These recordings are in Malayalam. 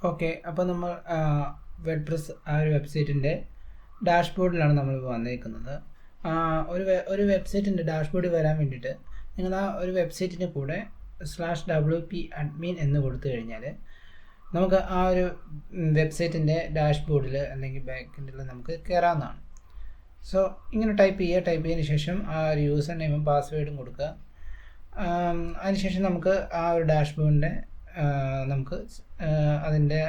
ഓക്കെ, അപ്പോൾ നമ്മൾ വേർഡ്പ്രസ് ആ ഒരു വെബ്സൈറ്റിൻ്റെ ഡാഷ്ബോർഡിലാണ് നമ്മളിപ്പോൾ വന്നിരിക്കുന്നത്. ഒരു വെബ്സൈറ്റിൻ്റെ ഡാഷ്ബോർഡിൽ വരാൻ വേണ്ടിയിട്ട് നിങ്ങൾ ആ ഒരു വെബ്സൈറ്റിൻ്റെ കൂടെ /wp admin എന്ന് കൊടുത്തു കഴിഞ്ഞാൽ നമുക്ക് ആ ഒരു വെബ്സൈറ്റിൻ്റെ ഡാഷ്ബോർഡിൽ അല്ലെങ്കിൽ ബാക്കെൻഡിൽ നമുക്ക് കയറാവുന്നതാണ്. സോ ഇങ്ങനെ ടൈപ്പ് ചെയ്തതിന് ശേഷം ആ ഒരു യൂസർ നെയിമും പാസ്വേഡും കൊടുക്കുക. അതിനുശേഷം നമുക്ക് ആ ഒരു ഡാഷ്ബോർഡിൻ്റെ നമുക്ക് അതിൻ്റെ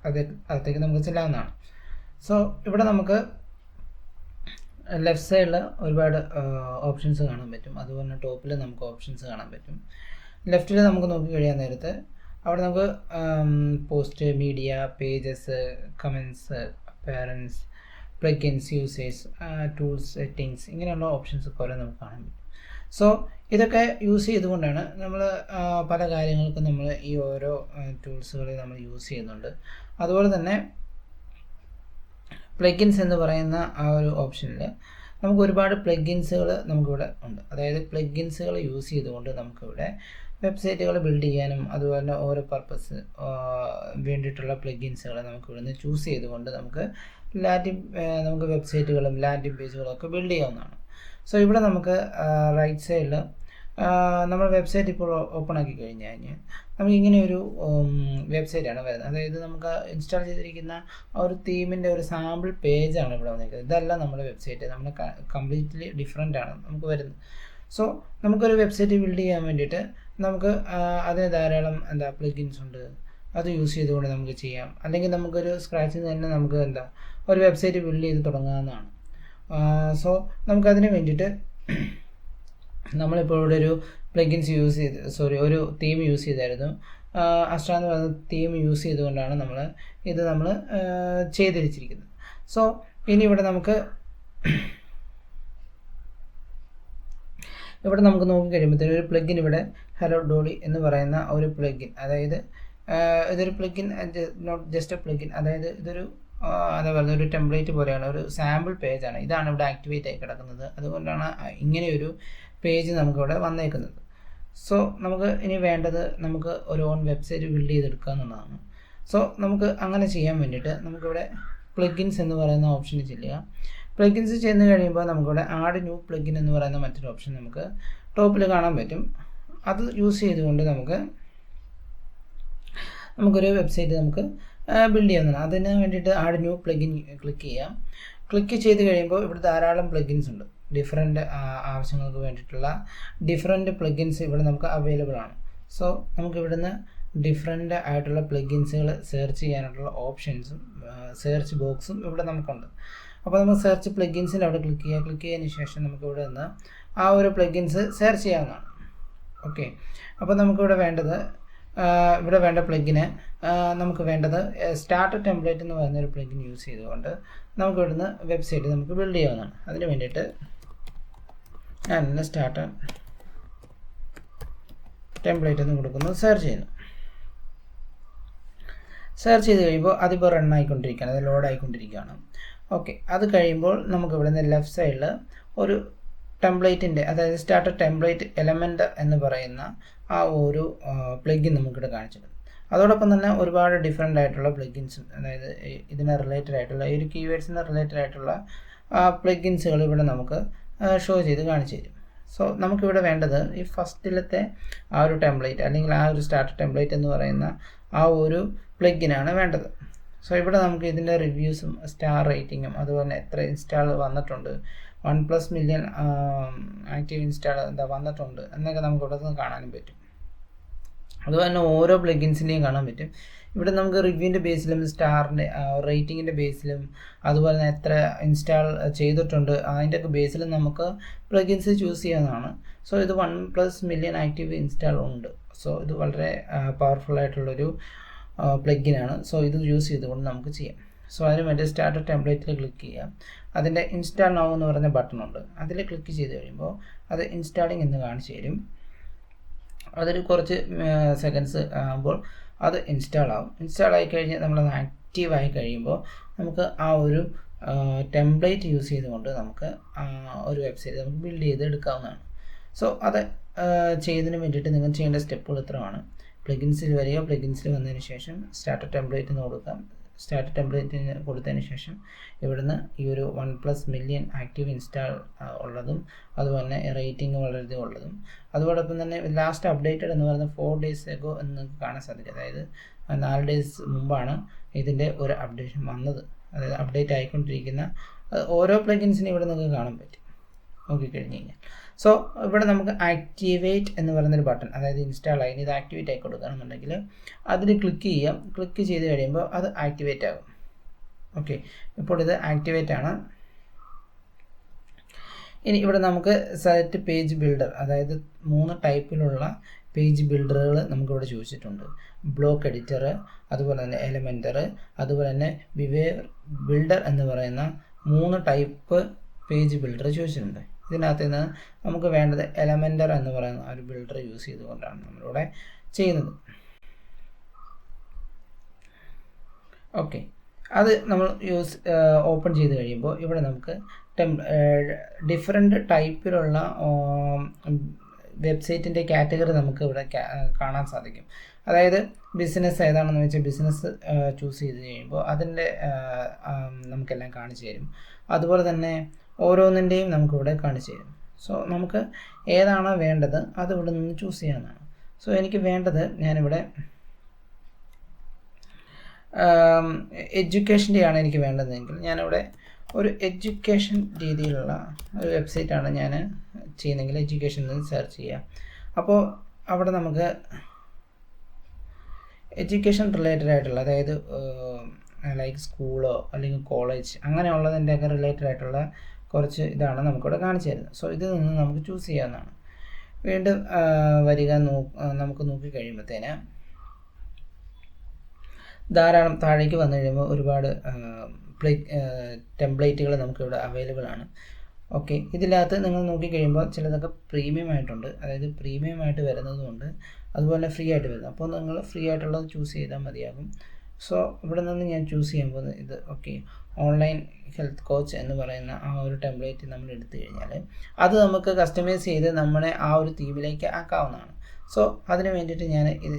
അകത്തേക്ക് നമുക്ക് ചെല്ലാവുന്നതാണ്. സോ ഇവിടെ നമുക്ക് ലെഫ്റ്റ് സൈഡിൽ ഒരുപാട് ഓപ്ഷൻസ് കാണാൻ പറ്റും. അതുപോലെ തന്നെ ടോപ്പിൽ നമുക്ക് ഓപ്ഷൻസ് കാണാൻ പറ്റും. ലെഫ്റ്റിൽ നമുക്ക് നോക്കി കഴിയാൻ നേരത്ത് അവിടെ നമുക്ക് post, media, pages, comments, appearance, plugins, users, tools, settings, ഇങ്ങനെയുള്ള ഓപ്ഷൻസ് കുറേ നമുക്ക് കാണാൻ പറ്റും. സോ ഇതൊക്കെ യൂസ് ചെയ്തുകൊണ്ടാണ് നമ്മൾ പല കാര്യങ്ങൾക്കും നമ്മൾ ഈ ഓരോ ടൂൾസുകൾ നമ്മൾ യൂസ് ചെയ്യുന്നുണ്ട്. അതുപോലെ തന്നെ പ്ലഗിൻസ് എന്ന് പറയുന്ന ആ ഒരു ഓപ്ഷനിൽ നമുക്ക് ഒരുപാട് പ്ലഗിൻസുകൾ നമുക്കിവിടെ ഉണ്ട്. അതായത് പ്ലഗിൻസുകൾ യൂസ് ചെയ്തുകൊണ്ട് നമുക്കിവിടെ വെബ്സൈറ്റുകൾ ബിൽഡ് ചെയ്യാനും അതുപോലെ തന്നെ ഓരോ പർപ്പസ് വേണ്ടിയിട്ടുള്ള പ്ലഗിൻസുകൾ നമുക്കിവിടെ നിന്ന് ചൂസ് ചെയ്തുകൊണ്ട് നമുക്ക് വെബ്സൈറ്റുകളും ലാൻഡിംഗ് പേജുകളും ഒക്കെ ബിൽഡ് ചെയ്യാവുന്നതാണ്. സോ ഇവിടെ നമുക്ക് റൈറ്റ് സൈഡിൽ നമ്മൾ വെബ്സൈറ്റ് ഇപ്പോൾ ഓപ്പൺ ആക്കി കഴിഞ്ഞാൽ നമുക്ക് ഇങ്ങനെ ഒരു വെബ്സൈറ്റാണ് വരുന്നത്. അതായത് നമുക്ക് ഇൻസ്റ്റാൾ ചെയ്തിരിക്കുന്ന ആ ഒരു തീമിൻ്റെ ഒരു സാമ്പിൾ പേജാണ് ഇവിടെ വന്നിരിക്കുന്നത്. ഇതല്ല നമ്മുടെ വെബ്സൈറ്റ്, നമ്മുടെ കംപ്ലീറ്റ്ലി ഡിഫറെൻ്റ് ആണ് നമുക്ക് വരുന്നത്. സോ നമുക്കൊരു വെബ്സൈറ്റ് ബിൽഡ് ചെയ്യാൻ വേണ്ടിയിട്ട് നമുക്ക് അതിന് ധാരാളം പ്ലഗിൻസ് ഉണ്ട്. അത് യൂസ് ചെയ്തുകൊണ്ട് നമുക്ക് ചെയ്യാം. അല്ലെങ്കിൽ നമുക്കൊരു സ്ക്രാച്ചിൽ നിന്ന് തന്നെ നമുക്ക് ഒരു വെബ്സൈറ്റ് ബിൽഡ് ചെയ്ത് തുടങ്ങാവുന്നതാണ്. സോ നമുക്കതിന് വേണ്ടിയിട്ട് നമ്മളിപ്പോൾ ഇവിടെ ഒരു പ്ലഗിൻസ് ഒരു തീം യൂസ് ചെയ്തായിരുന്നു. അസ്ട്ര എന്ന് പറയുന്ന തീം യൂസ് ചെയ്തുകൊണ്ടാണ് നമ്മൾ ചെയ്തിരിച്ചിരിക്കുന്നത്. സോ ഇനി ഇവിടെ നമുക്ക് നോക്കിക്കഴിയുമ്പോഴത്തേനും ഒരു പ്ലഗിൻ ഇവിടെ ഹലോ ഡോളി എന്ന് പറയുന്ന ഒരു പ്ലഗിൻ, അതായത് ഇതൊരു plugin, not just a plugin, അതായത് ഇതൊരു അതേപോലെ ഒരു ടെംപ്ലേറ്റ് പോലെയാണ്, ഒരു സാമ്പിൾ പേജാണ്. ഇതാണ് ഇവിടെ ആക്ടിവേറ്റ് ആയി കിടക്കുന്നത്. അതുകൊണ്ടാണ് ഇങ്ങനെയൊരു പേജ് നമുക്കിവിടെ വന്നേക്കുന്നത്. സോ നമുക്ക് ഇനി വേണ്ടത് നമുക്ക് ഒരു ഓൺ വെബ്സൈറ്റ് ബിൽഡ് ചെയ്തെടുക്കുക എന്നുള്ളതാണ്. സോ നമുക്ക് അങ്ങനെ ചെയ്യാൻ വേണ്ടിയിട്ട് നമുക്കിവിടെ പ്ലഗിൻസ് എന്ന് പറയുന്ന ഓപ്ഷനിൽ ചെല്ലുക. പ്ലഗിൻസ് ചെന്ന് കഴിയുമ്പോൾ നമുക്കിവിടെ ആഡ് ന്യൂ പ്ലഗിൻ എന്ന് പറയുന്ന മറ്റൊരു ഓപ്ഷൻ നമുക്ക് ടോപ്പിൽ കാണാൻ പറ്റും. അത് യൂസ് ചെയ്തുകൊണ്ട് നമുക്കൊരു വെബ്സൈറ്റ് നമുക്ക് ബിൽഡ് ചെയ്യുന്നതാണ്. അതിന് വേണ്ടിയിട്ട് ആഡ് ന്യൂ പ്ലഗിൻ ക്ലിക്ക് ചെയ്യാം. ക്ലിക്ക് ചെയ്ത് കഴിയുമ്പോൾ ഇവിടെ ധാരാളം പ്ലഗിൻസ് ഉണ്ട്. ഡിഫറെൻറ്റ് ആവശ്യങ്ങൾക്ക് വേണ്ടിയിട്ടുള്ള ഡിഫറെൻറ്റ് പ്ലഗിൻസ് ഇവിടെ നമുക്ക് അവൈലബിൾ ആണ്. സോ നമുക്ക് ഇവിടുന്ന് ഡിഫറെൻ്റ് ആയിട്ടുള്ള പ്ലഗിൻസുകൾ സെർച്ച് ചെയ്യാനായിട്ടുള്ള ഓപ്ഷൻസും സെർച്ച് ബോക്സും ഇവിടെ നമുക്കുണ്ട്. അപ്പോൾ നമുക്ക് സെർച്ച് പ്ലഗിൻസിൽ അവിടെ ക്ലിക്ക് ചെയ്തതിന് ശേഷം നമുക്ക് ഇവിടെ നിന്ന് ആ ഒരു പ്ലഗിൻസ് സെർച്ച് ചെയ്യാവുന്നതാണ്. ഓക്കെ, അപ്പോൾ നമുക്കിവിടെ വേണ്ട പ്ലഗിന് നമുക്ക് വേണ്ടത് സ്റ്റാർട്ടർ ടെംപ്ലേറ്റ് എന്ന് പറയുന്നൊരു പ്ലഗിൻ യൂസ് ചെയ്തുകൊണ്ട് നമുക്ക് ഇവിടുന്ന് വെബ്സൈറ്റ് നമുക്ക് ബിൽഡ് ചെയ്യാവുന്നതാണ്. അതിന് വേണ്ടിയിട്ട് ഞാൻ സ്റ്റാർട്ടർ ടെംപ്ലേറ്റ് എന്ന് കൊടുക്കുന്നു, സെർച്ച് ചെയ്യുന്നു. സെർച്ച് ചെയ്ത് കഴിയുമ്പോൾ അതിപ്പോൾ റൺ ആയിക്കൊണ്ടിരിക്കുകയാണ്, അത് ലോഡ് ആയിക്കൊണ്ടിരിക്കുകയാണ്. ഓക്കെ, അത് കഴിയുമ്പോൾ നമുക്ക് ഇവിടുന്ന് ലെഫ്റ്റ് സൈഡിൽ ഒരു ടെംപ്ലേറ്റിൻ്റെ, അതായത് സ്റ്റാർട്ടർ ടെംപ്ലേറ്റ് എലമെൻ്റ് എന്ന് പറയുന്ന ആ ഒരു പ്ലഗിൻ നമുക്കിവിടെ കാണിച്ചിട്ടുണ്ട്. അതോടൊപ്പം തന്നെ ഒരുപാട് ഡിഫറെൻ്റ് ആയിട്ടുള്ള പ്ലഗിൻസും, അതായത് ഇതിന് റിലേറ്റഡ് ആയിട്ടുള്ള ഈ ഒരു കീവേഡ്സിന് റിലേറ്റഡ് ആയിട്ടുള്ള പ്ലഗിൻസുകൾ ഇവിടെ നമുക്ക് ഷോ ചെയ്ത് കാണിച്ചു തരും. സോ നമുക്കിവിടെ വേണ്ടത് ഈ ഫസ്റ്റിലത്തെ ആ ഒരു ടെംപ്ലേറ്റ് അല്ലെങ്കിൽ ആ ഒരു സ്റ്റാർട്ടർ ടെംപ്ലേറ്റ് എന്ന് പറയുന്ന ആ ഒരു പ്ലഗിനാണ് വേണ്ടത്. സോ ഇവിടെ നമുക്ക് ഇതിൻ്റെ റിവ്യൂസും സ്റ്റാർ റേറ്റിങ്ങും അതുപോലെ തന്നെ എത്ര ഇൻസ്റ്റാൾ വന്നിട്ടുണ്ട്, 1+ മില്യൺ ആക്റ്റീവ് ഇൻസ്റ്റാൾ വന്നിട്ടുണ്ട് എന്നൊക്കെ നമുക്ക് ഇവിടെ നിന്ന് കാണാനും പറ്റും. അതുപോലെ തന്നെ ഓരോ പ്ലഗിൻസിൻ്റെയും കാണാൻ പറ്റും. ഇവിടെ നമുക്ക് റിവ്യൂവിൻ്റെ ബേസിലും സ്റ്റാറിൻ്റെ റേറ്റിങ്ങിൻ്റെ ബേസിലും അതുപോലെ തന്നെ എത്ര ഇൻസ്റ്റാൾ ചെയ്തിട്ടുണ്ട് അതിൻ്റെയൊക്കെ ബേസിലും നമുക്ക് പ്ലഗിൻസ് ചൂസ് ചെയ്യാവുന്നതാണ്. സോ ഇത് 1+ മില്യൺ ആക്റ്റീവ് ഇൻസ്റ്റാൾ ഉണ്ട്. സോ ഇത് വളരെ പവർഫുൾ ആയിട്ടുള്ളൊരു പ്ലഗിനാണ്. സോ ഇത് യൂസ് ചെയ്തുകൊണ്ട് നമുക്ക് ചെയ്യാം. സോ അതിന് വേണ്ടി സ്റ്റാർട്ടർ ടെംപ്ലേറ്റിൽ ക്ലിക്ക് ചെയ്യാം. അതിൻ്റെ ഇൻസ്റ്റാൾ നൗ എന്ന് പറയുന്ന ബട്ടൺ ഉണ്ട്. അതിൽ ക്ലിക്ക് ചെയ്ത് കഴിയുമ്പോൾ അത് ഇൻസ്റ്റാളിങ് എന്ന് കാണിച്ചു തരും. അതിൽ കുറച്ച് സെക്കൻഡ്സ് ആകുമ്പോൾ അത് ഇൻസ്റ്റാൾ ആവും. ഇൻസ്റ്റാൾ ആയി കഴിഞ്ഞ് നമ്മളത് ആക്റ്റീവ് ആയി കഴിയുമ്പോൾ നമുക്ക് ആ ഒരു ടെംപ്ലേറ്റ് യൂസ് ചെയ്തുകൊണ്ട് നമുക്ക് ഒരു വെബ്സൈറ്റ് നമുക്ക് ബിൽഡ് ചെയ്ത് എടുക്കാവുന്നതാണ്. സോ അത് ചെയ്തതിന് വേണ്ടിയിട്ട് നിങ്ങൾ ചെയ്യേണ്ട സ്റ്റെപ്പുകൾ ഇത്രയാണ്. പ്ലഗിൻസിൽ വരിക, പ്ലഗിൻസിൽ വന്നതിന് ശേഷം സ്റ്റാർട്ടർ ടെംപ്ലേറ്റ് എന്ന് കൊടുക്കാം. സ്റ്റാർട്ടർ ടെംപ്ലേറ്റിന് കൊടുത്തതിന് ശേഷം ഇവിടുന്ന് ഈ ഒരു 1+ മില്യൺ ആക്റ്റീവ് ഇൻസ്റ്റാൾ ഉള്ളതും അതുപോലെ റേറ്റിംഗ് വളരെ ഉള്ളതും അതോടൊപ്പം തന്നെ ലാസ്റ്റ് അപ്ഡേറ്റഡ് എന്ന് പറയുന്നത് 4 days ago എന്ന് കാണാൻ സാധിക്കും. അതായത് 4 days മുമ്പാണ് ഇതിൻ്റെ ഒരു അപ്ഡേഷൻ വന്നത്. അതായത് അപ്ഡേറ്റ് ആയിക്കൊണ്ടിരിക്കുന്ന ഓരോ പ്ലഗിൻസിനും ഇവിടെ നിങ്ങൾക്ക് കാണാൻ പറ്റും നോക്കിക്കഴിഞ്ഞ് കഴിഞ്ഞാൽ. സോ ഇവിടെ നമുക്ക് ആക്ടിവേറ്റ് എന്ന് പറയുന്നൊരു ബട്ടൺ, അതായത് ഇൻസ്റ്റാൾ ആയി ഇത് ആക്ടിവേറ്റ് ആയി കൊടുക്കുകയാണെന്നുണ്ടെങ്കിൽ അതിൽ ക്ലിക്ക് ചെയ്യാം. ക്ലിക്ക് ചെയ്ത് കഴിയുമ്പോൾ അത് ആക്ടിവേറ്റ് ആകും. ഓക്കെ, ഇപ്പോൾ ഇത് ആക്ടിവേറ്റ് ആണ്. ഇനി ഇവിടെ നമുക്ക് സെലക്ട് പേജ് ബിൽഡർ, അതായത് 3 ടൈപ്പിലുള്ള പേജ് ബിൽഡറുകൾ നമുക്കിവിടെ ചോദിച്ചിട്ടുണ്ട്. ബ്ലോക്ക് എഡിറ്റർ, അതുപോലെ തന്നെ എലമെൻറ്റർ, അതുപോലെ തന്നെ ബിവേർ ബിൽഡർ എന്ന് പറയുന്ന 3 ടൈപ്പ് പേജ് ബിൽഡർ ചോദിച്ചിട്ടുണ്ട്. ഇതിനകത്ത് നിന്ന് നമുക്ക് വേണ്ടത് എലമെൻറ്റർ എന്ന് പറയുന്ന ഒരു ബിൽഡർ യൂസ് ചെയ്തുകൊണ്ടാണ് നമ്മളിവിടെ ചെയ്യുന്നത്. ഓക്കെ, അത് നമ്മൾ ഓപ്പൺ ചെയ്ത് കഴിയുമ്പോൾ ഇവിടെ നമുക്ക് ഡിഫറെൻ്റ് ടൈപ്പിലുള്ള വെബ്സൈറ്റിൻ്റെ കാറ്റഗറി നമുക്ക് ഇവിടെ കാണാൻ സാധിക്കും. അതായത് ബിസിനസ് ഏതാണെന്ന് വെച്ചാൽ ബിസിനസ് ചൂസ് ചെയ്ത് കഴിയുമ്പോൾ അതിൻ്റെ നമുക്കെല്ലാം കാണിച്ചു തരും. അതുപോലെ തന്നെ ഓരോന്നിൻ്റെയും നമുക്കിവിടെ കാണിച്ചു തരും. സോ നമുക്ക് ഏതാണോ വേണ്ടത് അത് ഇവിടെ നിന്ന് ചൂസ് ചെയ്യാവുന്നതാണ്. സോ എനിക്ക് വേണ്ടത് ഞാനിവിടെ എഡ്യൂക്കേഷൻ്റെയാണ് എനിക്ക് വേണ്ടതെങ്കിൽ ഞാനിവിടെ ഒരു എഡ്യൂക്കേഷൻ രീതിയിലുള്ള ഒരു വെബ്സൈറ്റാണ് ഞാൻ ചെയ്യുന്നതെങ്കിൽ എഡ്യൂക്കേഷൻ നിന്ന് സെർച്ച് ചെയ്യാം. അപ്പോൾ അവിടെ നമുക്ക് എഡ്യൂക്കേഷൻ റിലേറ്റഡ് ആയിട്ടുള്ള, അതായത് ലൈക്ക് സ്കൂളോ അല്ലെങ്കിൽ കോളേജ് അങ്ങനെയുള്ളതിൻ്റെയൊക്കെ റിലേറ്റഡ് ആയിട്ടുള്ള കുറച്ച് ഇതാണ് നമുക്കിവിടെ കാണിച്ചു തരുന്നത്. സോ ഇതിൽ നിന്ന് നമുക്ക് ചൂസ് ചെയ്യാവുന്നതാണ്. വീണ്ടും വരിക നമുക്ക് നോക്കി കഴിയുമ്പോഴത്തേന് ധാരാളം താഴേക്ക് വന്നു കഴിയുമ്പോൾ ഒരുപാട് ടെംപ്ലേറ്റുകൾ നമുക്കിവിടെ അവൈലബിൾ ആണ്. ഓക്കെ, ഇതിനകത്ത് നിങ്ങൾ നോക്കിക്കഴിയുമ്പോൾ ചിലതൊക്കെ പ്രീമിയം ആയിട്ടുണ്ട്, അതായത് പ്രീമിയം ആയിട്ട് വരുന്നതുകൊണ്ട് അതുപോലെ ഫ്രീ ആയിട്ട് വരുന്നത്. അപ്പോൾ നിങ്ങൾ ഫ്രീ ആയിട്ടുള്ളത് ചൂസ് ചെയ്താൽ മതിയാകും. സോ ഇവിടെ നിന്ന് ഞാൻ ചൂസ് ചെയ്യുമ്പോൾ ഇത് ഓക്കെ, ഓൺലൈൻ ഹെൽത്ത് കോച്ച് എന്ന് പറയുന്ന ആ ഒരു ടെംപ്ലേറ്റ് നമ്മൾ എടുത്തു കഴിഞ്ഞാൽ അത് നമുക്ക് കസ്റ്റമൈസ് ചെയ്ത് നമ്മളെ ആ ഒരു തീമിലേക്ക് ആക്കാവുന്നതാണ്. സോ അതിന് വേണ്ടിയിട്ട് ഞാൻ ഇത്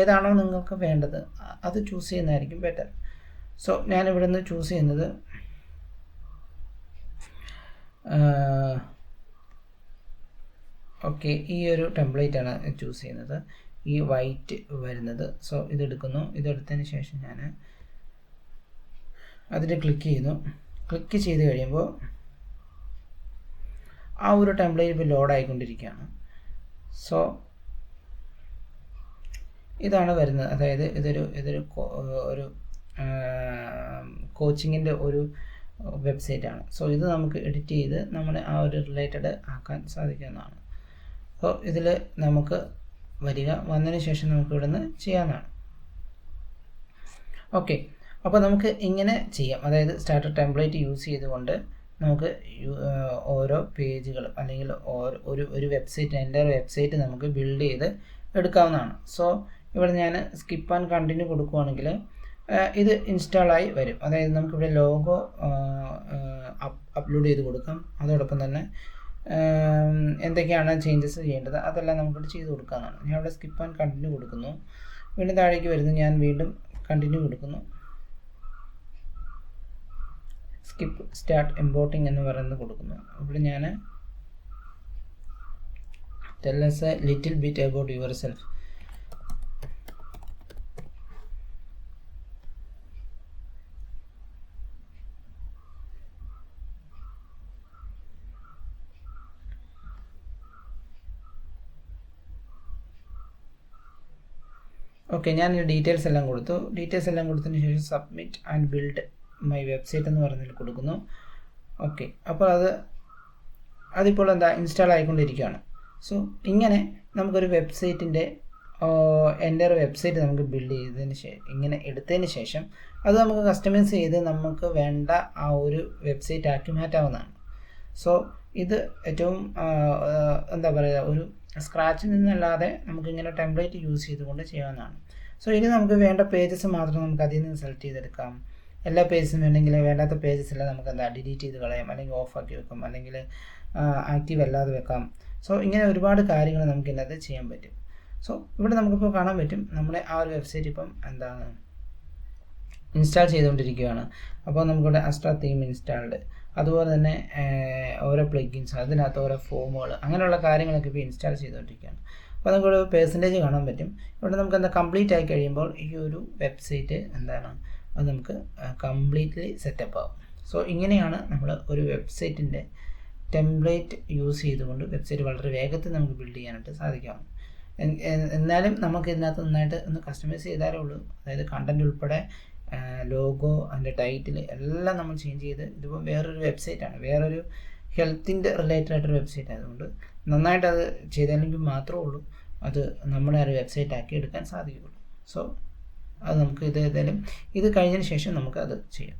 ഏതാണോ നിങ്ങൾക്ക് വേണ്ടത് അത് ചൂസ് ചെയ്യുന്നതായിരിക്കും ബെറ്റർ. സോ ഞാനിവിടെ നിന്ന് ചൂസ് ചെയ്യുന്നത് ഓക്കെ, ഈ ഒരു ടെംപ്ലേറ്റാണ് ചൂസ് ചെയ്യുന്നത്, ഈ വൈറ്റ് വരുന്നത്. സോ ഇതെടുക്കുന്നു. ഇതെടുത്തതിന് ശേഷം ഞാൻ അതിൽ ക്ലിക്ക് ചെയ്യുന്നു. ക്ലിക്ക് ചെയ്ത് കഴിയുമ്പോൾ ആ ഒരു ടെംപ്ലേറ്റ് ഇപ്പോൾ ലോഡ് ആയിക്കൊണ്ടിരിക്കുകയാണ്. സോ ഇതാണ് വരുന്നത്. അതായത് ഇതൊരു ഒരു കോച്ചിങ്ങിൻ്റെ ഒരു വെബ്സൈറ്റാണ്. സോ ഇത് നമുക്ക് എഡിറ്റ് ചെയ്ത് നമ്മുടെ ആ ഒരു റിലേറ്റഡ് ആക്കാൻ സാധിക്കുന്നതാണ്. സോ ഇതിൽ നമുക്ക് വന്നതിന് ശേഷം നമുക്ക് ഇവിടെ നിന്ന് ചെയ്യാവുന്നതാണ്. ഓക്കെ, അപ്പോൾ നമുക്ക് ഇങ്ങനെ ചെയ്യാം. അതായത് സ്റ്റാർട്ടർ ടെംപ്ലേറ്റ് യൂസ് ചെയ്തുകൊണ്ട് നമുക്ക് ഓരോ പേജുകളും അല്ലെങ്കിൽ ഒരു വെബ്സൈറ്റ്, എൻ്റെ വെബ്സൈറ്റ് നമുക്ക് ബിൽഡ് ചെയ്ത് എടുക്കാവുന്നതാണ്. സോ ഇവിടെ ഞാൻ സ്കിപ്പ് ആൻഡ് കണ്ടിന്യൂ കൊടുക്കുകയാണെങ്കിൽ ഇത് ഇൻസ്റ്റാളായി വരും. അതായത് നമുക്കിവിടെ ലോഗോ അപ്ലോഡ് ചെയ്ത് കൊടുക്കാം. അതോടൊപ്പം തന്നെ എന്തൊക്കെയാണ് ചേഞ്ചസ് ചെയ്യേണ്ടത് അതെല്ലാം നമുക്കിവിടെ ചെയ്ത് കൊടുക്കാവുന്നതാണ്. ഞാൻ ഇവിടെ സ്കിപ്പ് ആൻഡ് കണ്ടിന്യൂ കൊടുക്കുന്നു. വീണ്ടും താഴേക്ക് വരുന്നു, ഞാൻ വീണ്ടും കണ്ടിന്യൂ കൊടുക്കുന്നു. സ്കിപ്പ് സ്റ്റാർട്ട് ഇമ്പോർട്ടിംഗ് എന്ന് പറയുന്നത് കൊടുക്കുന്നു. ഇവിടെ ഞാൻ tell us a little bit about yourself. Okay, ഞാൻ ഡീറ്റെയിൽസ് എല്ലാം കൊടുത്തു. ഡീറ്റെയിൽസ് എല്ലാം കൊടുത്തതിന് ശേഷം submit and build my website എന്ന് പറഞ്ഞതിൽ കൊടുക്കുന്നു. ഓക്കെ, അപ്പോൾ അതിപ്പോൾ ഇൻസ്റ്റാൾ ആയിക്കൊണ്ടിരിക്കുകയാണ്. സോ ഇങ്ങനെ നമുക്കൊരു വെബ്സൈറ്റിൻ്റെ എൻ്റെ ഒരു വെബ്സൈറ്റ് നമുക്ക് ബിൽഡ് ചെയ്തതിന് ശേഷം ഇങ്ങനെ എടുത്തതിന് ശേഷം അത് നമുക്ക് കസ്റ്റമൈസ് ചെയ്ത് നമുക്ക് വേണ്ട ആ ഒരു വെബ്സൈറ്റ് ആക്കി മാറ്റാവുന്നതാണ്. സോ ഇത് ഏറ്റവും ഒരു സ്ക്രാച്ചിൽ നിന്നല്ലാതെ നമുക്കിങ്ങനെ ടെംപ്ലേറ്റ് യൂസ് ചെയ്തുകൊണ്ട് ചെയ്യാവുന്നതാണ്. സോ ഇനി നമുക്ക് വേണ്ട പേജസ് മാത്രം നമുക്ക് അതിൽ നിന്ന് സെലക്ട് ചെയ്തെടുക്കാം. എല്ലാ പേജസും വേണമെങ്കിൽ വേണ്ടാത്ത പേജസ് എല്ലാം നമുക്ക് ഡിലീറ്റ് ചെയ്ത് കളയാം, അല്ലെങ്കിൽ ഓഫാക്കി വെക്കാം, അല്ലെങ്കിൽ ആക്റ്റീവ് അല്ലാതെ വെക്കാം. സോ ഇങ്ങനെ ഒരുപാട് കാര്യങ്ങൾ നമുക്ക് ഇതിനകത്ത് ചെയ്യാൻ പറ്റും. സോ ഇവിടെ നമുക്കിപ്പോൾ കാണാൻ പറ്റും നമ്മുടെ ആ ഒരു വെബ്സൈറ്റ് ഇപ്പം എന്താണ് ഇൻസ്റ്റാൾ ചെയ്തുകൊണ്ടിരിക്കുകയാണ്. അപ്പോൾ നമുക്കിവിടെ അസ്ട്ര തീം ഇൻസ്റ്റാൾഡ്, അതുപോലെ തന്നെ ഓരോ പ്ലഗിൻസ്, അതിനകത്ത് ഓരോ ഫോമുകൾ, അങ്ങനെയുള്ള കാര്യങ്ങളൊക്കെ ഇപ്പോൾ ഇൻസ്റ്റാൾ ചെയ്തുകൊണ്ടിരിക്കുകയാണ്. അപ്പോൾ നമുക്കിവിടെ പെർസെൻറ്റേജ് കാണാൻ പറ്റും. ഇവിടെ നമുക്ക് എന്താ കംപ്ലീറ്റ് ആയി കഴിയുമ്പോൾ ഈ ഒരു വെബ്സൈറ്റ് എന്താണ് അത് നമുക്ക് കംപ്ലീറ്റ്ലി സെറ്റപ്പ് ആവും. സോ ഇങ്ങനെയാണ് നമ്മൾ ഒരു വെബ്സൈറ്റിൻ്റെ ടെംപ്ലേറ്റ് യൂസ് ചെയ്തുകൊണ്ട് വെബ്സൈറ്റ് വളരെ വേഗത്തിൽ നമുക്ക് ബിൽഡ് ചെയ്യാനായിട്ട് സാധിക്കാം. എന്നാലും നമുക്ക് ഇതിനകത്ത് നന്നായിട്ട് ഒന്ന് കസ്റ്റമൈസ് ചെയ്താലേ ഉള്ളൂ. അതായത് കണ്ടൻറ് ഉൾപ്പെടെ ലോഗോ, അതിൻ്റെ ടൈറ്റിൽ എല്ലാം നമ്മൾ ചേഞ്ച് ചെയ്ത്, ഇതിപ്പോൾ വേറൊരു വെബ്സൈറ്റാണ്, വേറൊരു ഹെൽത്തിൻ്റെ റിലേറ്റഡ് ആയിട്ടൊരു വെബ്സൈറ്റ് ആയതുകൊണ്ട് നന്നായിട്ട് അത് ചെയ്തെങ്കിൽ മാത്രമേ ഉള്ളൂ അത് നമ്മുടെ ആ ഒരു വെബ്സൈറ്റ് ആക്കി എടുക്കാൻ സാധിക്കുകയുള്ളൂ. സോ അത് നമുക്ക് ഇത് ഏതായാലും ഇത് കഴിഞ്ഞതിന് ശേഷം നമുക്ക് അത് ചെയ്യാം.